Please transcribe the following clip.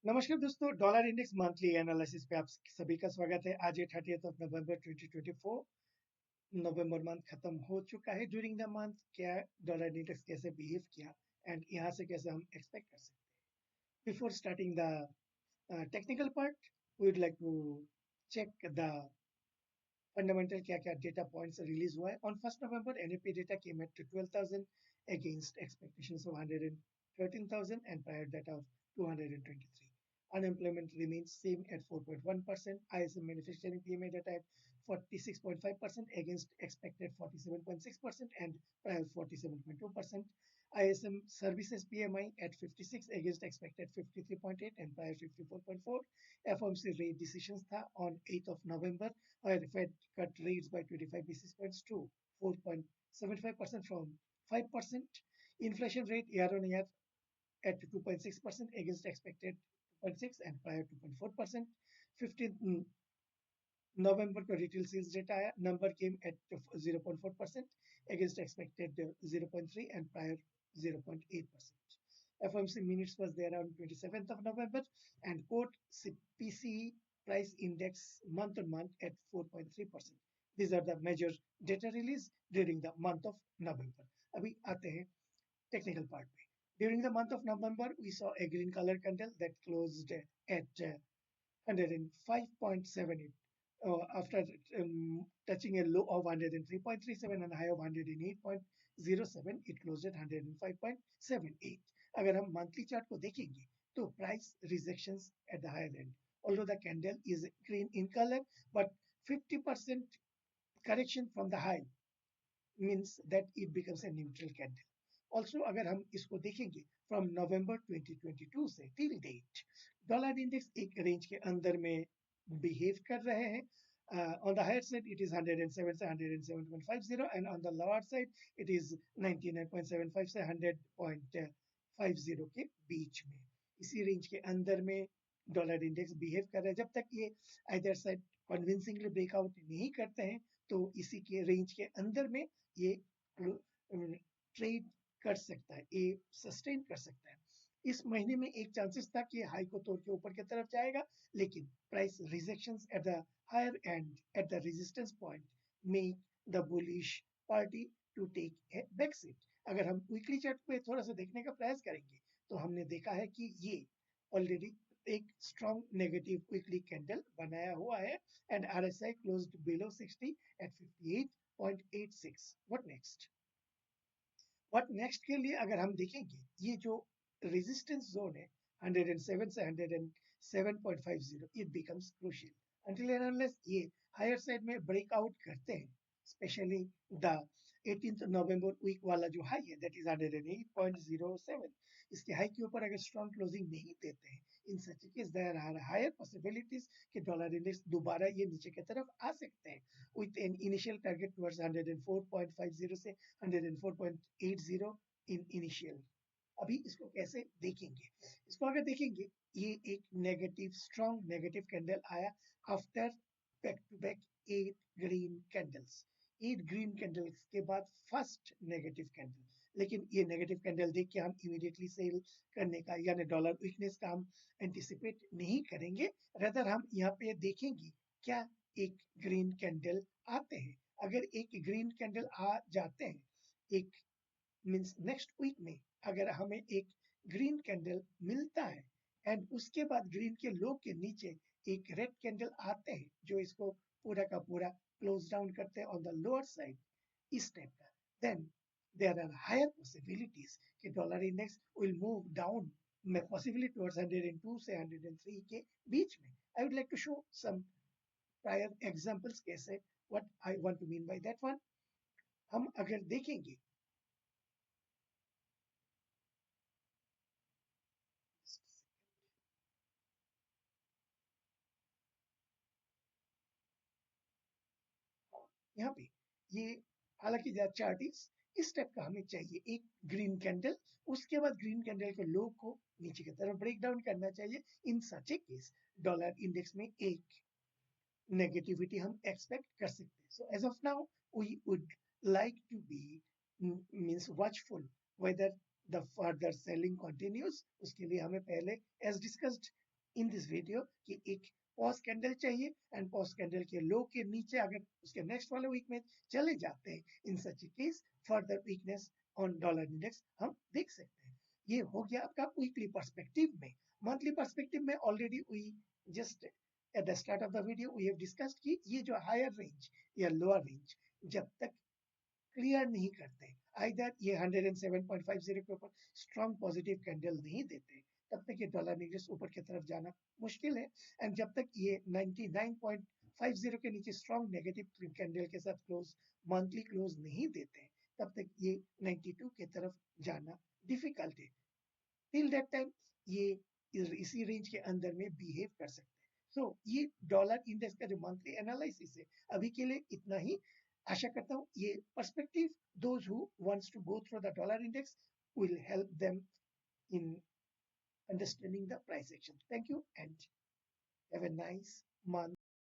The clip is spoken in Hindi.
नमस्कार दोस्तों, डॉलर इंडेक्स मंथली एनालिसिस पे आप सभी का स्वागत है। आज है 30th of November 2024। November month खत्म हो चुका है। ड्यूरिंग द मंथ क्या डॉलर इंडेक्स कैसे बिहेव किया एंड यहाँ से कैसे हम एक्सपेक्ट कर सकते हैं। Before starting the technical part, we would like to check the fundamental क्या क्या डेटा पॉइंट्स रिलीज हुआ है। On 1 November NAP data came at 12,000 against expectations of 113,000 and prior data of 223. Unemployment remains same at 4.1%. ISM manufacturing PMI data at 46.5% against expected 47.6% and prior 47.2%. ISM services PMI at 56 against expected 53.8 and prior 54.4. FOMC rate decisions था on 8th of November, where Fed cut rates by 25 basis points to 4.75% from 5%. Inflation rate year on year at 2.6% against expected 2.6 and prior 2.4%. 15th November को retail sales data आया, number came at 0.4% against expected 0.3 and prior 0.8%. FOMC minutes was there on 27th of November and quote PCE price index month on month at 4.3%. These are the major data release during the month of November. अभी आते हैं technical part पे. During the month of November, we saw a green color candle that closed at 105.78. After touching a low of 103.37 and a high of 108.07, it closed at 105.78. अगर हम monthly chart को देखेंगे तो price rejections at the higher end. Although the candle is green in color, but 50% correction from the high means that it becomes a neutral candle. Also, अगर हम इसको देखेंगे from November 2022 से till date, डॉलर इंडेक्स एक रेंज के अंदर में बिहेव कर रहे हैं. On the higher side, it is 107 से 107.50 and on the lower side, it is 99.75 से 100.50 के बीच में. इसी रेंज के अंदर में डॉलर इंडेक्स बिहेव कर रहा है. जब तक ये आइदर साइड कन्विंसिंगली ब्रेकआउट नहीं करते हैं तो इसी के रेंज के अंदर में ये ट्रेड कर सकता है, ये सस्टेन कर सकता है. इस महीने में एक चांसेस था कि हाई को तोड़ के ऊपर की तरफ जाएगा, लेकिन price rejections at the higher end at the resistance point make the bullish party to take a back seat. अगर हम वीकली चार्ट पे थोड़ा सा देखने का प्रयास करेंगे तो हमने देखा है कि ये ऑलरेडी एक स्ट्रॉन्ग नेगेटिव वीकली कैंडल बनाया हुआ है and RSI closed below 60 at 58.86. What next? What next के लिए अगर हम देखेंगे, ये जो रेजिस्टेंस जोन है 107 से 107.50, it becomes crucial until and unless ये हायर साइड में ब्रेकआउट करते हैं, specially the 18th November week वाला जो हाई है दैट इज 108.07. इसके हाई के ऊपर अगर स्ट्रॉन्ग क्लोजिंग नहीं देते हैं, in such case there are higher possibilities कि डॉलर इंडेक्स दोबारा ये नीचे की तरफ आ सकते हैं with an initial target towards 104.50 से 104.80 इन इनिशियल. अभी इसको कैसे देखेंगे? इसको अगर देखेंगे, ये एक नेगेटिव स्ट्रॉन्ग नेगेटिव कैंडल आया after back to back 8 green candles. 8 green candles के बाद फर्स्ट नेगेटिव कैंडल. लेकिन ये नेगेटिव कैंडल देख के हम इमीडिएटली सेल करने का यानी डॉलर वीकनेस का हम एंटिसिपेट नहीं करेंगे. रदर हम यहाँ पे देखेंगे क्या एक ग्रीन कैंडल आते हैं. अगर एक ग्रीन कैंडल आ जाते हैं, एक मीन्स नेक्स्ट वीक में अगर हमें एक ग्रीन कैंडल मिलता है एंड उसके बाद ग्रीन के लो के नीचे एक रेड कैंडल आते हैं जो इसको पूरा का पूरा क्लोज डाउन करते हैं ऑन द लोअर साइड, इस टाइप का, then there are higher possibilities कि dollar index will move down में पॉसिबली टुवर्ड्स 102 से 103 के बीच में. I would like to show some prior examples कैसे what I want to mean by that one. हम अगर देखेंगे यहाँ पे, ये हालांकि चार्ट इस टाइप का हमें चाहिए, एक ग्रीन कैंडल, उसके बाद ग्रीन कैंडल के लो को नीचे की तरफ ब्रेक डाउन करना चाहिए. In such a case dollar index में एक नेगेटिविटी हम एक्सपेक्ट कर सकते हैं. So as of now we would like to be means watchful whether the further selling continues. उसके लिए हमें पहले as discussed in this video कि एक पॉज कैंडल चाहिए एंड पॉज कैंडल के लो के नीचे अगर उसके नेक्स्ट वाले वीक में चले जाते हैं, in such case further weakness on dollar index हम देख सकते हैं। ये हो गया आपका वीकली पर्सपेक्टिव में। मंथली पर्सपेक्टिव में already we just at the start of the video we have discussed कि ये जो हायर रेंज या लोअर रेंज जब तक क्लियर नहीं करते, आइदर ये 107.50 के ऊपर स्ट्रॉन्ग पॉजिटिव कैंडल नहीं देते, तब तक ये डॉलर इंडेक्स ऊपर की तरफ जाना मुश्किल है। एंड जब तक ये 99.50 के नीचे स्ट्रॉन्ग नेगेटिव कैंडल के साथ क्लोज मंथली क्लोज नहीं देते, तब तक ये 92 की तरफ जाना डिफिकल्ट है। टिल दैट टाइम ये इसी रेंज के अंदर में बिहेव कर सकते हैं। सो ये डॉलर इंडेक्स का जो मंथली एनालिसिस है अभी के लिए इतना ही। आशा करता हूँ ये perspective those who wants to go through the dollar index will help them in understanding the price action. Thank you and have a nice month.